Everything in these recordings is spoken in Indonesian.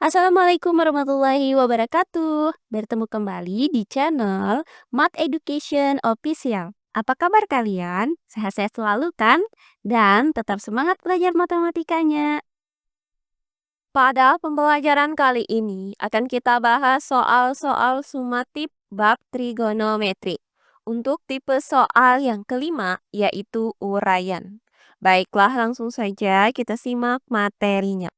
Assalamualaikum warahmatullahi wabarakatuh. Bertemu kembali di channel Math Education Official. Apa kabar kalian? Sehat-sehat selalu kan? Dan tetap semangat belajar matematikanya. Pada pembelajaran kali ini akan kita bahas soal-soal sumatif bab trigonometri. Untuk tipe soal yang kelima yaitu uraian. Baiklah, langsung saja kita simak materinya.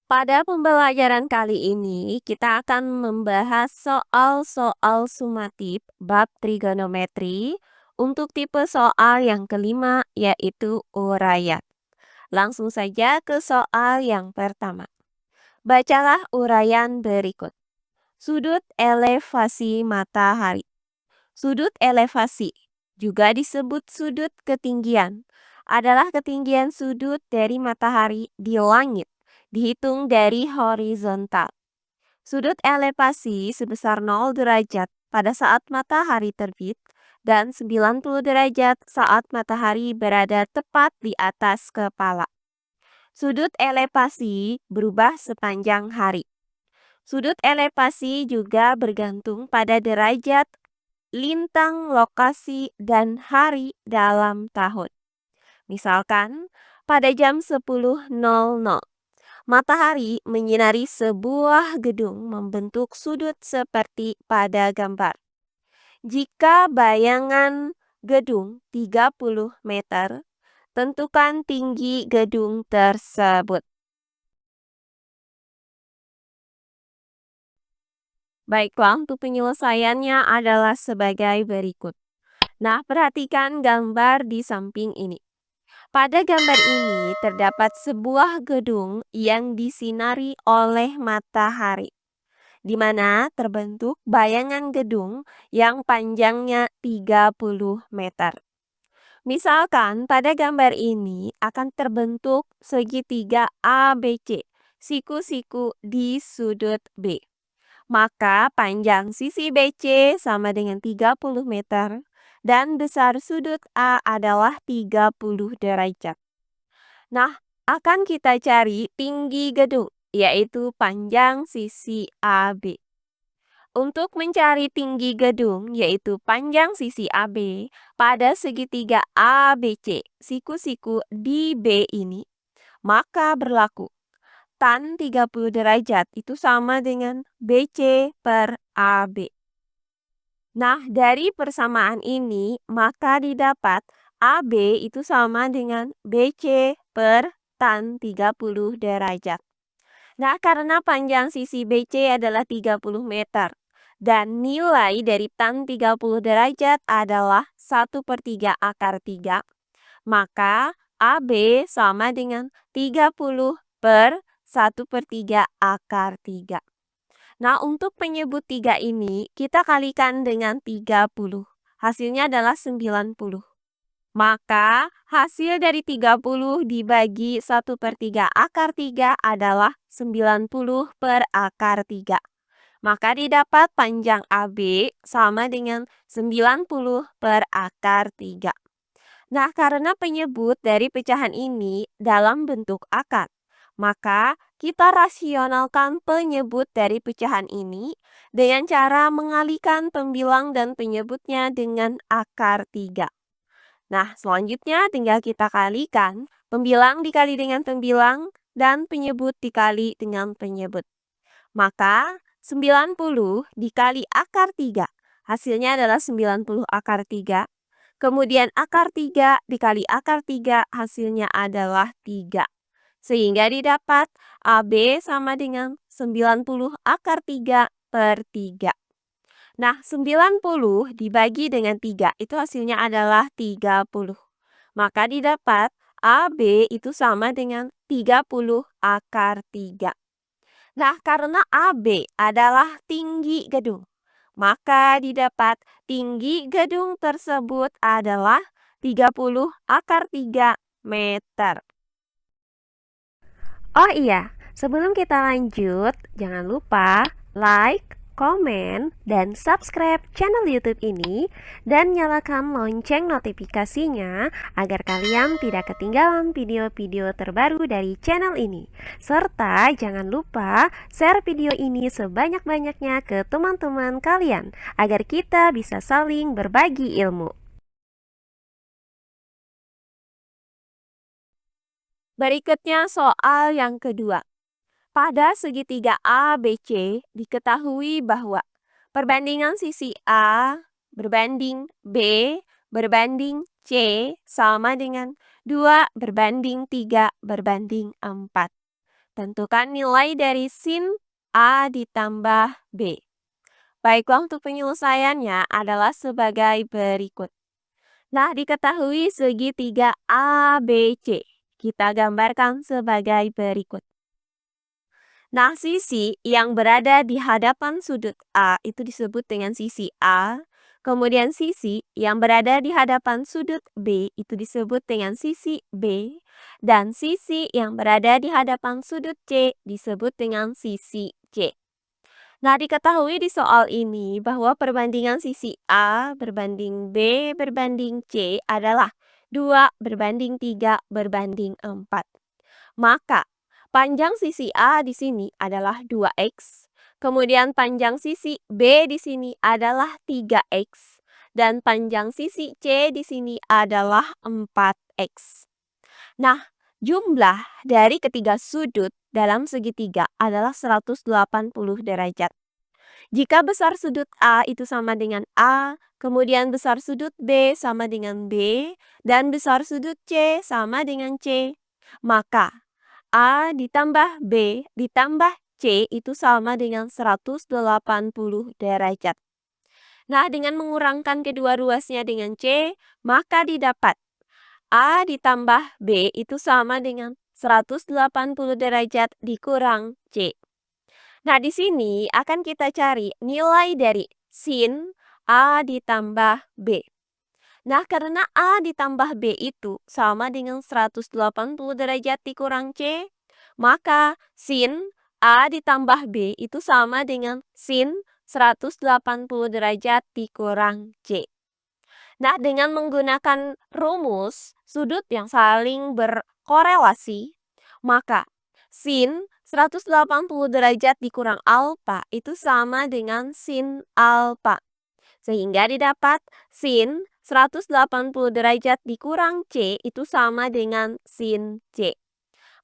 Pada pembelajaran kali ini, kita akan membahas soal-soal sumatif bab trigonometri untuk tipe soal yang kelima, yaitu uraian. Langsung saja ke soal yang pertama. Bacalah uraian berikut. Sudut elevasi matahari. Sudut elevasi, juga disebut sudut ketinggian, adalah ketinggian sudut dari matahari di langit, dihitung dari horizontal. Sudut elevasi sebesar 0 derajat pada saat matahari terbit dan 90 derajat saat matahari berada tepat di atas kepala. Sudut elevasi berubah sepanjang hari. Sudut elevasi juga bergantung pada derajat, lintang, lokasi, dan hari dalam tahun. Misalkan, pada jam 10.00, matahari menyinari sebuah gedung membentuk sudut seperti pada gambar. Jika bayangan gedung 30 meter, tentukan tinggi gedung tersebut. Baiklah, untuk penyelesaiannya adalah sebagai berikut. Nah, perhatikan gambar di samping ini. Pada gambar ini terdapat sebuah gedung yang disinari oleh matahari, di mana terbentuk bayangan gedung yang panjangnya 30 meter. Misalkan pada gambar ini akan terbentuk segitiga ABC, siku-siku di sudut B. Maka panjang sisi BC sama dengan 30 meter dan besar sudut A adalah 30 derajat. Nah, akan kita cari tinggi gedung, yaitu panjang sisi AB. Untuk mencari tinggi gedung, yaitu panjang sisi AB, pada segitiga ABC, siku-siku di B ini, maka berlaku tan 30 derajat itu sama dengan BC per AB. Nah, dari persamaan ini, maka didapat AB itu sama dengan BC per tan 30 derajat. Nah, karena panjang sisi BC adalah 30 meter, dan nilai dari tan 30 derajat adalah 1/3 akar 3, maka AB sama dengan 30 per 1/3 akar 3. Nah, untuk penyebut 3 ini, kita kalikan dengan 30. Hasilnya adalah 90. Maka, hasil dari 30 dibagi 1/3 akar 3 adalah 90 per akar 3. Maka didapat panjang AB sama dengan 90 per akar 3. Nah, karena penyebut dari pecahan ini dalam bentuk akar, maka kita rasionalkan penyebut dari pecahan ini dengan cara mengalihkan pembilang dan penyebutnya dengan akar 3. Nah, selanjutnya tinggal kita kalikan pembilang dikali dengan pembilang dan penyebut dikali dengan penyebut. Maka 90 dikali akar 3, hasilnya adalah 90 akar 3. Kemudian akar 3 dikali akar 3 hasilnya adalah 3. Sehingga didapat AB sama dengan 90 akar 3 per 3. Nah, 90 dibagi dengan 3 itu hasilnya adalah 30. Maka didapat AB itu sama dengan 30 akar 3. Nah, karena AB adalah tinggi gedung, maka didapat tinggi gedung tersebut adalah 30 × 3 meter. Oh iya, sebelum kita lanjut, jangan lupa like, komen, dan subscribe channel YouTube ini dan nyalakan lonceng notifikasinya agar kalian tidak ketinggalan video-video terbaru dari channel ini. Serta jangan lupa share video ini sebanyak-banyaknya ke teman-teman kalian agar kita bisa saling berbagi ilmu. Berikutnya soal yang kedua. Pada segitiga ABC diketahui bahwa perbandingan sisi A berbanding B berbanding C sama dengan 2/3/4. Tentukan nilai dari sin A ditambah B. Baiklah, untuk penyelesaiannya adalah sebagai berikut. Nah, diketahui segitiga ABC. Kita gambarkan sebagai berikut. Nah, sisi yang berada di hadapan sudut A itu disebut dengan sisi A. Kemudian sisi yang berada di hadapan sudut B itu disebut dengan sisi B. Dan sisi yang berada di hadapan sudut C disebut dengan sisi C. Nah, diketahui di soal ini bahwa perbandingan sisi A berbanding B berbanding C adalah 2/3/4. Maka panjang sisi A di sini adalah 2x, kemudian panjang sisi B di sini adalah 3x, dan panjang sisi C di sini adalah 4x. Nah, jumlah dari ketiga sudut dalam segitiga adalah 180 derajat. Jika besar sudut A itu sama dengan A, kemudian besar sudut B sama dengan B, dan besar sudut C sama dengan C, maka A ditambah B ditambah C itu sama dengan 180 derajat. Nah, dengan mengurangkan kedua ruasnya dengan C, maka didapat A ditambah B itu sama dengan 180 derajat dikurang C. Nah, di sini akan kita cari nilai dari sin A ditambah B. Nah, karena A ditambah B itu sama dengan 180 derajat dikurang C, maka sin A ditambah B itu sama dengan sin 180 derajat dikurang C. Nah, dengan menggunakan rumus sudut yang saling berkorelasi, maka sin 180 derajat dikurang alfa itu sama dengan sin alfa. Sehingga didapat sin 180 derajat dikurang C itu sama dengan sin C.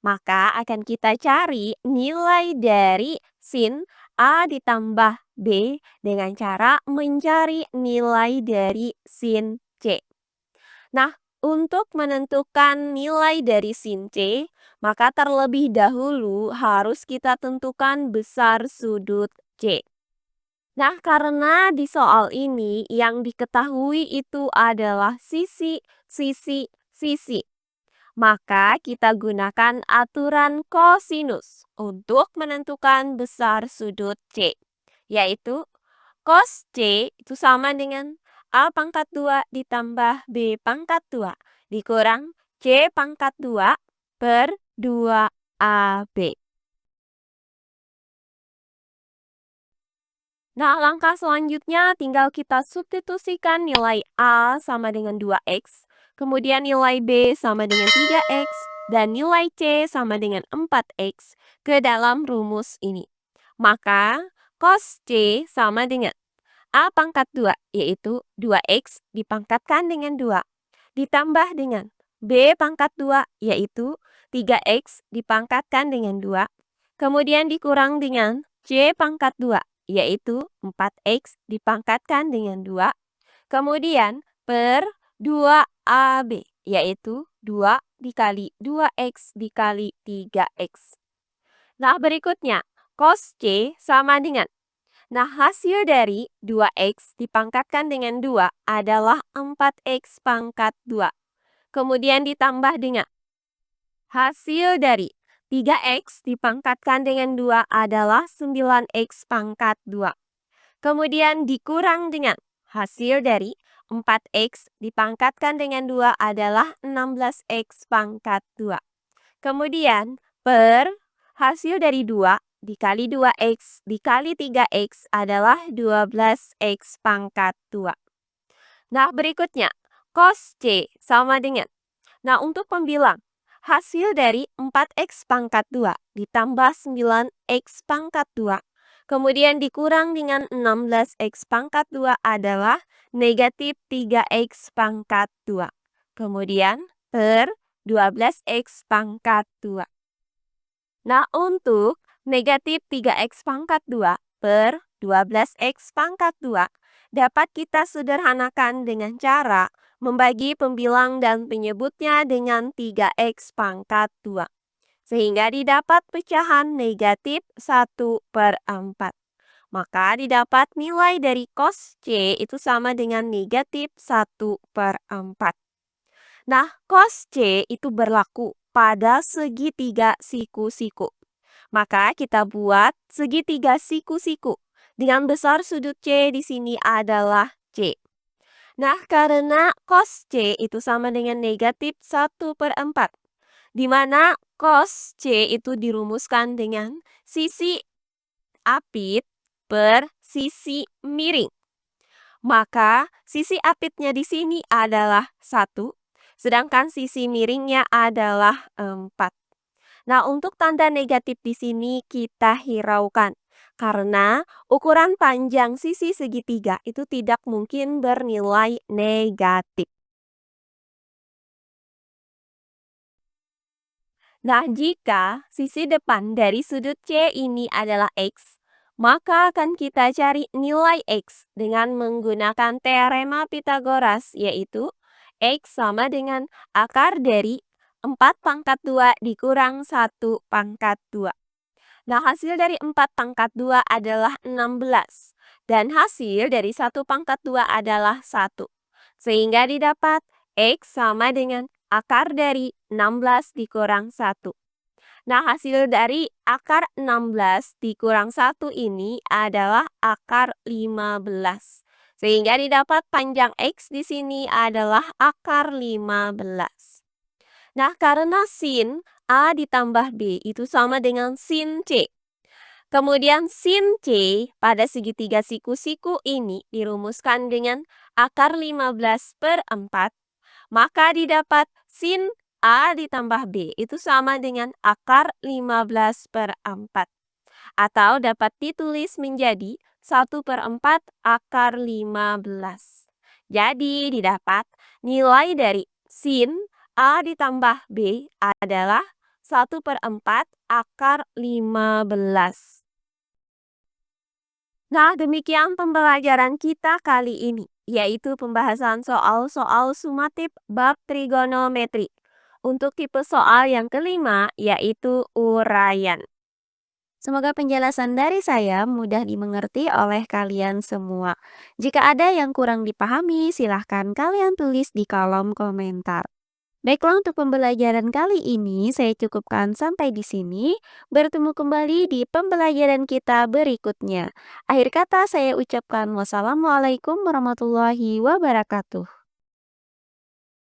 Maka akan kita cari nilai dari sin A ditambah B dengan cara mencari nilai dari sin C. Nah, untuk menentukan nilai dari sin C, maka terlebih dahulu harus kita tentukan besar sudut C. Nah, karena di soal ini yang diketahui itu adalah sisi, maka kita gunakan aturan kosinus untuk menentukan besar sudut C, yaitu cos C itu sama dengan A pangkat 2 ditambah B pangkat 2 dikurang C pangkat 2 per 2AB. Nah, langkah selanjutnya tinggal kita substitusikan nilai A sama dengan 2x, kemudian nilai B sama dengan 3x, dan nilai C sama dengan 4x ke dalam rumus ini. Maka, cos C sama dengan A pangkat 2, yaitu 2x dipangkatkan dengan 2, ditambah dengan B pangkat 2, yaitu 3x dipangkatkan dengan 2, kemudian dikurang dengan C pangkat 2, yaitu 4x dipangkatkan dengan 2, kemudian per 2AB, yaitu 2 dikali 2x dikali 3x. Nah, berikutnya, cos C sama dengan, nah, hasil dari 2x dipangkatkan dengan 2 adalah 4x pangkat 2. Kemudian ditambah dengan hasil dari 3x dipangkatkan dengan 2 adalah 9x pangkat 2. Kemudian dikurang dengan hasil dari 4x dipangkatkan dengan 2 adalah 16x pangkat 2. Kemudian, per hasil dari 2 dikali 2x dikali 3x adalah 12x pangkat 2. Nah, berikutnya, cos C sama dengan. Nah, untuk pembilang, hasil dari 4x pangkat 2 ditambah 9x pangkat 2, kemudian dikurang dengan 16x pangkat 2 adalah negatif 3x pangkat 2. Kemudian, per 12x pangkat 2. Nah, untuk negatif 3x pangkat 2 per 12x pangkat 2 dapat kita sederhanakan dengan cara membagi pembilang dan penyebutnya dengan 3x pangkat 2. Sehingga didapat pecahan negatif 1/4. Maka didapat nilai dari cos C itu sama dengan negatif 1/4. Nah, cos C itu berlaku pada segitiga siku-siku. Maka kita buat segitiga siku-siku. Dengan besar sudut C di sini adalah C. Nah, karena cos C itu sama dengan negatif 1/4. Di mana cos C itu dirumuskan dengan sisi apit per sisi miring. Maka sisi apitnya di sini adalah 1, sedangkan sisi miringnya adalah 4. Nah, untuk tanda negatif di sini kita hiraukan. Karena ukuran panjang sisi segitiga itu tidak mungkin bernilai negatif. Nah, jika sisi depan dari sudut C ini adalah X, maka akan kita cari nilai X dengan menggunakan teorema Pythagoras, yaitu X sama dengan akar dari 4 pangkat 2 dikurang 1 pangkat 2. Nah, hasil dari 4 pangkat 2 adalah 16. Dan hasil dari 1 pangkat 2 adalah 1. Sehingga didapat X sama dengan akar dari 16 dikurang 1. Nah, hasil dari akar 16 dikurang 1 ini adalah akar 15. Sehingga didapat panjang X di sini adalah akar 15. Nah, karena sin A ditambah B itu sama dengan sin C. Kemudian sin C pada segitiga siku-siku ini dirumuskan dengan akar 15/4. Maka didapat sin A ditambah B itu sama dengan akar 15/4. Atau dapat ditulis menjadi 1/4 akar 15. Jadi didapat nilai dari sin A ditambah B adalah 1/4 akar 15. Nah, demikian pembelajaran kita kali ini, yaitu pembahasan soal-soal sumatif bab trigonometri. Untuk tipe soal yang kelima, yaitu uraian. Semoga penjelasan dari saya mudah dimengerti oleh kalian semua. Jika ada yang kurang dipahami, silahkan kalian tulis di kolom komentar. Baiklah, untuk pembelajaran kali ini saya cukupkan sampai di sini. Bertemu kembali di pembelajaran kita berikutnya. Akhir kata saya ucapkan wassalamualaikum warahmatullahi wabarakatuh.